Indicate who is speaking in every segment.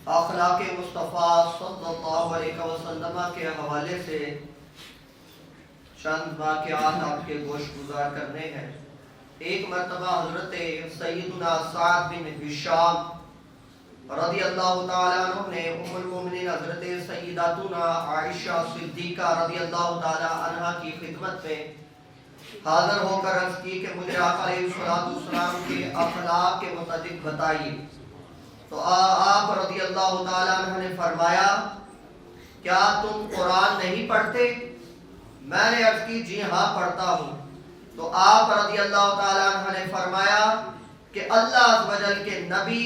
Speaker 1: اخلاق مصطفیٰ صلی اللہ علیہ وسلم کے حوالے سے چند واقعات آپ کے گوش گزار کرنے ہیں۔ ایک مرتبہ حضرت سیدنا سعد بن ہشام رضی اللہ تعالیٰ عنہ نے ام المومنین حضرت سیداتنا عائشہ صدیقہ رضی اللہ تعالیٰ عنہ کی خدمت میں حاضر ہو کر عرض کی کہ مجھے آقا علیہ السلام کے اخلاق کے متعلق بتائیے۔ تو آپ رضی اللہ تعالیٰ عنہ نے فرمایا کیا تم قرآن نہیں پڑھتے؟ میں نے عرض کی جی ہاں پڑھتا ہوں۔ تو آپ رضی اللہ تعالیٰ عنہ نے فرمایا کہ اللہ عز و جل کے نبی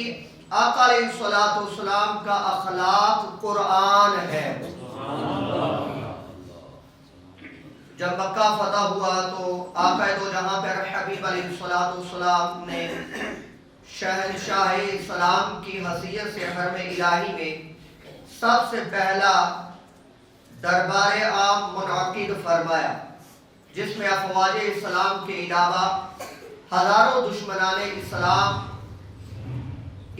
Speaker 1: آقا علیہ السلام کا اخلاق قرآن ہے۔ جب مکہ فتح ہوا تو آقا دو جہاں پر حبیب علیہ السلام نے شہنشاہ اسلام کی حیثیت سے حرم الہی میں سب سے پہلا دربار عام منعقد فرمایا، جس میں افواج اسلام کے علاوہ ہزاروں دشمنان اسلام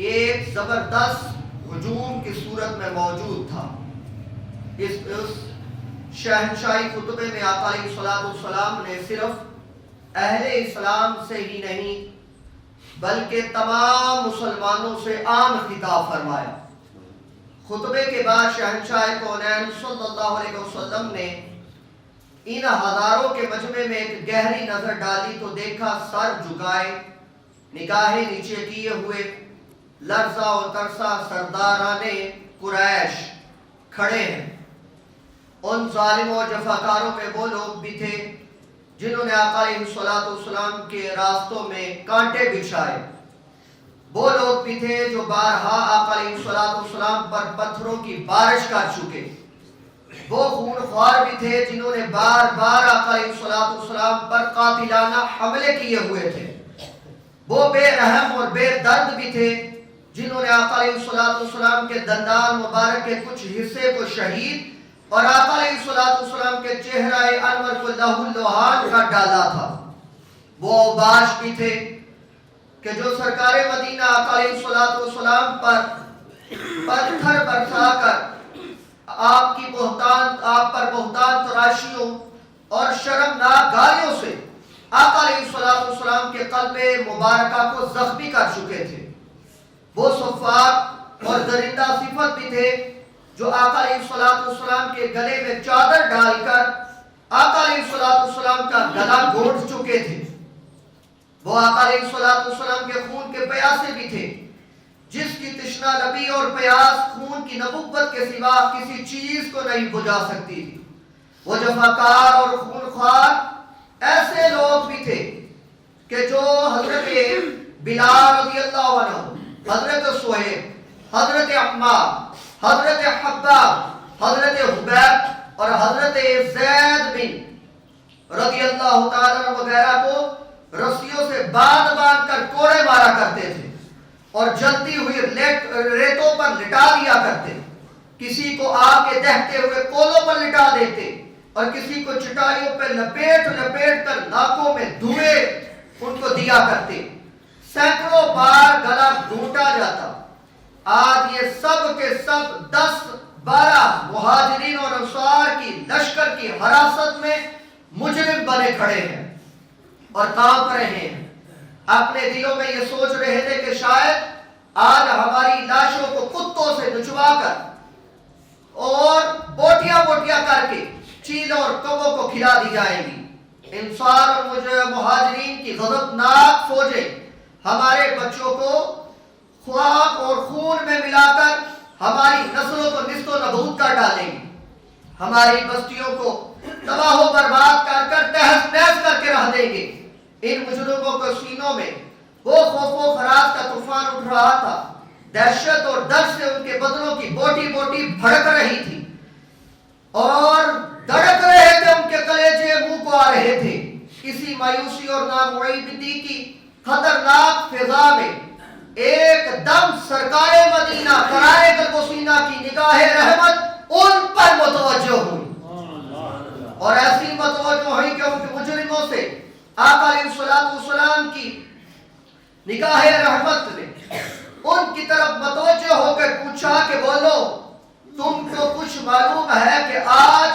Speaker 1: ایک زبردست ہجوم کی صورت میں موجود تھا۔ اس شہنشاہی خطبے میں آقا علیہ السلام نے صرف اہل اسلام سے ہی نہیں بلکہ تمام مسلمانوں سے عام خطاب فرمایا۔ خطبے کے بعد شہنشاہ کونین صلی اللہ علیہ وسلم نے ان ہزاروں کے مجمع میں ایک گہری نظر ڈالی تو دیکھا سر جھکائے، نگاہیں نیچے کیے ہوئے لرزہ و ترسا سرداران قریش کھڑے ہیں۔ ان ظالموں و جفاکاروں میں وہ لوگ بھی تھے جنہوں نے آقا علیہ السلام کے راستوں میں کانٹے بچھائے، وہ لوگ بھی تھے جو بارہا آقا علیہ السلام پر پتھروں کی بارش کر چکے، وہ خون خوار بھی تھے جنہوں نے بار بار آقا علیہ السلام پر قاتلانہ حملے کیے ہوئے تھے، وہ بے رحم اور بے درد بھی تھے جنہوں نے آقا علیہ السلام کے دندان مبارک کے کچھ حصے کو شہید اور آقا علیہ السلام کے چہرہ انور کو لہو لوہان کر ڈالا تھا، وہ اوباش بھی تھے کہ جو سرکار مدینہ آقا علیہ السلام پر پتھر برسا کر آپ پر بہتان تراشیوں اور شرمناک گالیوں سے آقا علیہ السلام کے قلب مبارکہ کو زخمی کر چکے تھے، وہ صفات اور درندہ صفت بھی تھے جو آقا علیہ السلام کے گلے میں چادر ڈال کر آقا علیہ السلام کا گلا گھونٹ چکے تھے، وہ آقا علیہ السلام کے خون کے پیاسے بھی تھے جس کی تشنا لبی اور پیاس خون کی نبوت کے سوا کسی چیز کو نہیں بجھا سکتی تھی، وہ جفاکار اور خون خوار ایسے لوگ بھی تھے کہ جو حضرت بلال رضی اللہ عنہ، حضرت سہیب، حضرت عمار، حضرت حباب، حضرت حبیب اور حضرت زید بن رضی اللہ تعالیٰ وغیرہ کو رسیوں سے باندھ کر کوڑے مارا کرتے تھے اور جلتی ہوئی ریتوں پر لٹا دیا کرتے، کسی کو آگ کے دہتے ہوئے کولوں پر لٹا دیتے اور کسی کو چٹائیوں پہ لپیٹ کر ناکوں میں دھوئے ان کو دیا کرتے، سینکڑوں بار گلا گھونٹا جاتا۔ آج یہ سب کے سب 10-12 مہاجرین اور انصار کی لشکر کی حراست میں مجرم بنے کھڑے ہیں اور کانپ رہے ہیں، اپنے دلوں میں یہ سوچ رہے تھے کہ شاید آج ہماری لاشوں کو کتوں سے نچوا کر اور بوٹیاں کر کے چیلوں اور کبوں کو کھلا دی جائیں گی۔ انصار اور مہاجرین کی غضبناک فوجیں ہمارے بچوں کو خاک اور خون میں ملا کر ہماری نسلوں کو نیست و نابود کر ڈالیں گی، ہماری بستیوں کو تباہ و برباد کر تہس نہس کر کے رہ دیں گے۔ ان مجرموں کو سینوں میں وہ خوف و خراش کا طوفان اٹھ رہا تھا، دہشت اور درد سے ان کے بدنوں کی بوٹی بھڑک رہی تھی اور دھڑک رہے تھے، ان کے کلیجے منہ کو آ رہے تھے۔ اسی مایوسی اور نامعیبی کی خطرناک فضا میں ایک دم سرکار مدینہ قرائے قلب و سینہ کی نگاہ رحمت ان پر متوجہ ہوئی اور ایسی متوجہ ہوئی کہ ان کے مجرموں سے آقا علیہ السلام کی نگاہ رحمت نے ان کی طرف متوجہ ہو کر پوچھا پوچھا کہ بولو تم کو کچھ معلوم ہے کہ آج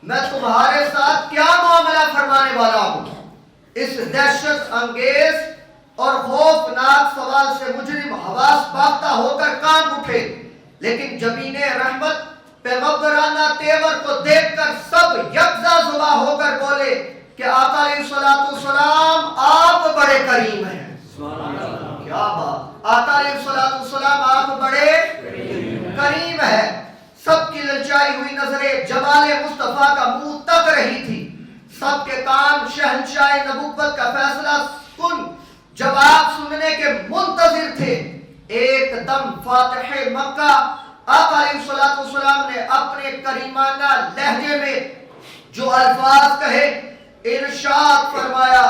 Speaker 1: میں تمہارے ساتھ کیا معاملہ فرمانے والا ہوں؟ اس دہشت انگیز اور خوفناک سوال سے مجرم حواس باختہ ہو کر کانپ اٹھے، لیکن جبین رحمت پیغمبرانہ تیور کو دیکھ کر سب یکجا زباں ہو کر بولے کہ آقا علیہ السلام آپ بڑے کریم ہیں۔ کیا بات! آقا علیہ السلام آپ بڑے کریم ہیں۔ سب کی للچائی ہوئی نظریں جمال مصطفیٰ کا منہ تک رہی تھی، سب کے کان شہنشاہ نبوت کا فیصلہ جواب سننے کے منتظر تھے۔ ایک دم فاتح مکہ آقا علیہ السلام نے اپنے کریمانہ لہجے میں جو الفاظ کہے، ارشاد فرمایا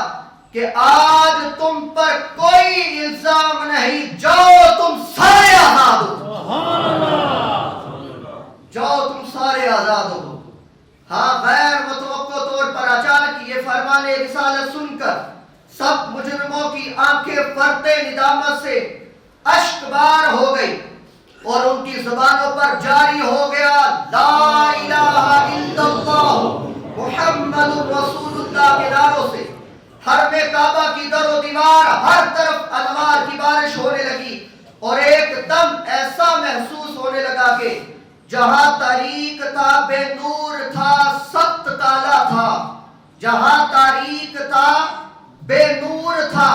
Speaker 1: کہ آج تم پر کوئی الزام نہیں، جاؤ تم سارے آزاد ہو، جاؤ تم سارے آزاد ہو۔ ہاں، غیر متوقع طور پر اچانک یہ فرمان رسالت سن کر سب مجرموں کی آنکھیں پرتے ندامت سے اشکبار ہو گئی اور ان کی زبانوں پر جاری ہو گیا لا الہ الا اللہ محمد رسول اللہ کے نعروں سے حرم کعبہ کی در و دیوار ہر طرف انوار کی بارش ہونے لگی اور ایک دم ایسا محسوس ہونے لگا کہ جہاں تاریک تھا بے نور تھا، سخت کالا تھا، جہاں تاریک تھا بے نور تھا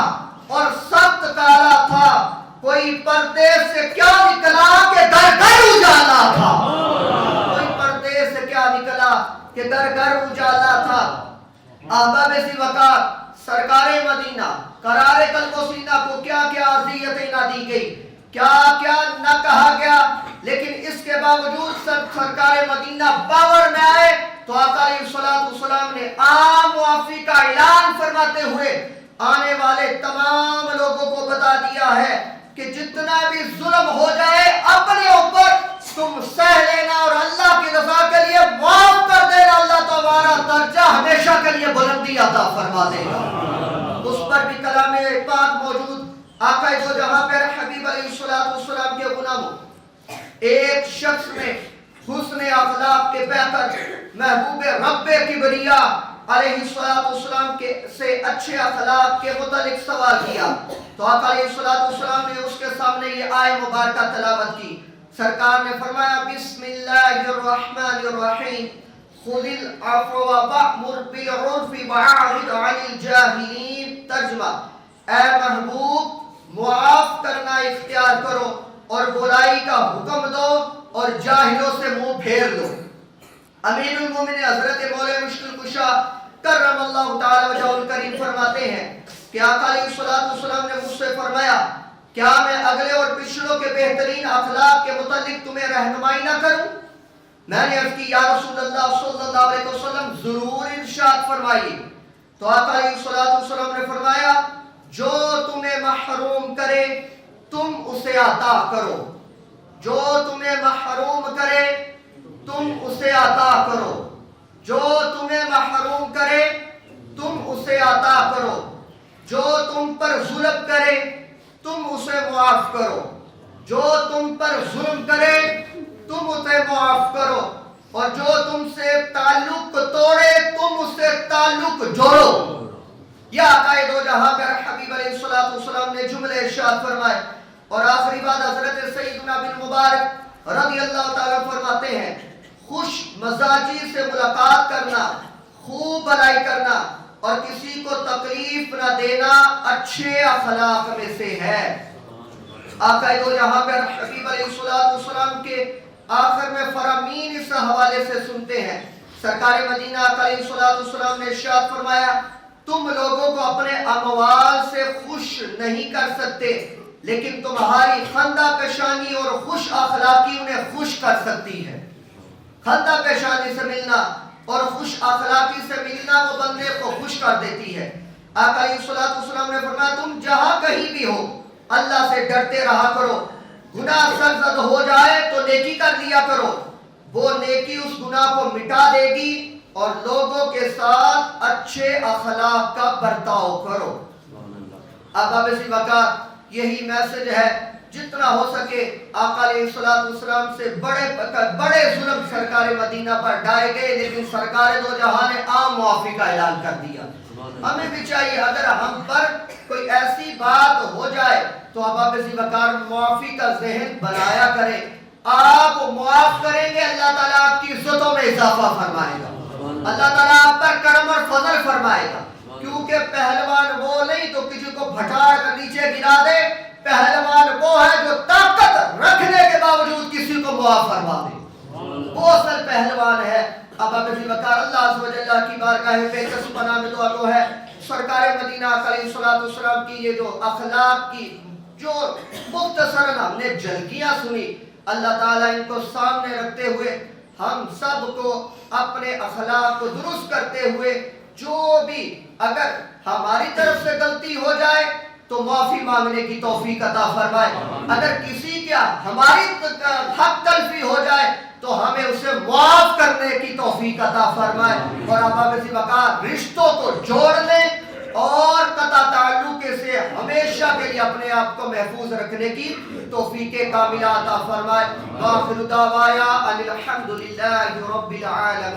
Speaker 1: اور سخت کالا تھا، کوئی پردے سے کیا نکلا کہ در در اجالا تھا، کوئی پردے سے کیا نکلا کہ در در اجالا تھا۔ احباب سی وقار سرکار مدینہ قرار قلب و سینہ کو کیا کیا اذیتیں نہ دی گئی، کیا کیا نہ کہا گیا، لیکن اس کے باوجود سرکار مدینہ باور میں آئے تو آقا علیہ السلام نے عام معافی کا اعلان فرماتے ہوئے آنے والے تمام لوگوں کو بتا دیا ہے کہ جتنا بھی ظلم ہو جائے اپنے اوپر تم سہ لینا اور اللہ کی رضا کے لیے معاف کر دینا، اللہ تمہارا درجہ ہمیشہ کے لیے بلندی عطا فرما دے گا۔ اس پر بھی کلام پاک موجود۔ آقا دو جہاں پر حبیب علیہ السلام کے غلاموں ایک شخص میں حسن اخلاق کے بہتر محبوب رب کبریا علیہ السلام کے سے اچھے اخلاق کے متعلق سوال کیا تو آقا علیہ السلام نے اس کے سامنے یہ آیہ مبارکہ تلاوت کی۔ سرکار نے فرمایا بسم اللہ الرحمن الرحیم خذ العفو وأمر بالعرف وأعرض عن الجاہلین۔ ترجمہ: اے محبوب، معاف کرنا اختیار کرو اور برائی کا حکم دو اور جاہلوں سے منہ پھیر لو۔ امین المومنین حضرت مولا مشکل کشا کرم اللہ تعالی وجہہ الکریم فرماتے ہیں کہ آقا علیہ السلام نے مجھ سے فرمایا کیا میں اگلے اور پچھلوں کے بہترین اخلاق کے متعلق تمہیں رہنمائی نہ کروں؟ میں نے عرض کی یا رسول اللہ صلی اللہ علیہ وسلم ضرور ارشاد فرمائیے۔ تو آقا علیہ السلام نے فرمایا جو تمہیں محروم کرے تم اسے عطا کرو، جو تمہیں محروم کرے تم اسے عطا کرو، جو تمہیں محروم کرے تم اسے عطا کرو، جو تم پر ظلم کرے تم اسے معاف کرو، جو تم پر ظلم کرے تم اسے معاف کرو، اور جو تم سے تعلق توڑے تم اس سے تعلق جوڑو۔ یہ آقا دو جہاں پر حبیب علیہ السلام نے جملے ارشاد فرمائے۔ اور آخری بات حضرت سیدنا بن مبارک رضی اللہ تعالیٰ فرماتے ہیں خوش مزاجی سے ملاقات کرنا، خوب بھلائی کرنا اور کسی کو تکلیف نہ دینا اچھے اخلاق میں سے ہے۔ آقا دو جہاں پر حبیب علیہ السلام کے آخر میں فرامین اس حوالے سے سنتے ہیں۔ سرکار مدینہ آقا علیہ السلام نے ارشاد فرمایا تم لوگوں کو اپنے اموال سے خوش نہیں کر سکتے، لیکن تمہاری خندہ پیشانی اور خوش اخلاقی انہیں خوش کر سکتی ہے۔ خندہ پیشانی سے ملنا اور خوش اخلاقی سے ملنا وہ بندے کو خوش کر دیتی ہے۔ آقا علیہ السلام نے فرمایا تم جہاں کہیں بھی ہو اللہ سے ڈرتے رہا کرو، گناہ سرزد ہو جائے تو نیکی کر لیا کرو، وہ نیکی اس گناہ کو مٹا دے گی اور لوگوں کے ساتھ اچھے اخلاق کا برتاؤ کرو۔ اب سی وقت یہی میسج ہے جتنا ہو سکے آقا علیہ السلام سے بڑے ظلم سرکار مدینہ پر ڈھائے گئے، لیکن سرکار دو جہاں نے عام معافی کا اعلان کر دیا۔ ہمیں بھی چاہیے اگر ہم پر کوئی ایسی بات ہو جائے تو اب کسی وقار معافی کا ذہن بنایا کرے، آپ معاف کریں گے اللہ تعالیٰ آپ کی عزتوں میں اضافہ فرمائے گا، اللہ تعالیٰ آپ پر کرم اور فضل فرمائے گا، کیونکہ پہلوان وہ نہیں تو کسی کو بھٹاڑ کر نیچے گرا دے، پہلوان وہ ہے جو طاقت رکھنے کے باوجود کسی کو معاف فرما دے، وہ اصل پہلوان ہے۔ اب کسی وقار اللہ عز و جل کی بارگاہ بے کس پناہ میں دعا کو ہے سرکار مدینہ علیہ السلام کی یہ جو اخلاق کی جو مختصراً ہم نے جھلکیاں سنی، اللہ تعالیٰ ان کو سامنے رکھتے ہوئے ہم سب کو اپنے اخلاق کو درست کرتے ہوئے جو بھی اگر ہماری طرف سے غلطی ہو جائے تو معافی مانگنے کی توفیق عطا فرمائے، اگر کسی کا ہماری حق تلفی ہو جائے تو ہمیں اسے معاف کرنے کی توفیق عطا فرمائے، اور اب کسی وقار رشتوں کو جوڑنے اور قطع تعلق سے ہمیشہ کے لیے اپنے آپ کو محفوظ رکھنے کی توفیق کاملہ عطا فرمائے۔ وآخر دعوانا ان الحمد للہ رب العالمین۔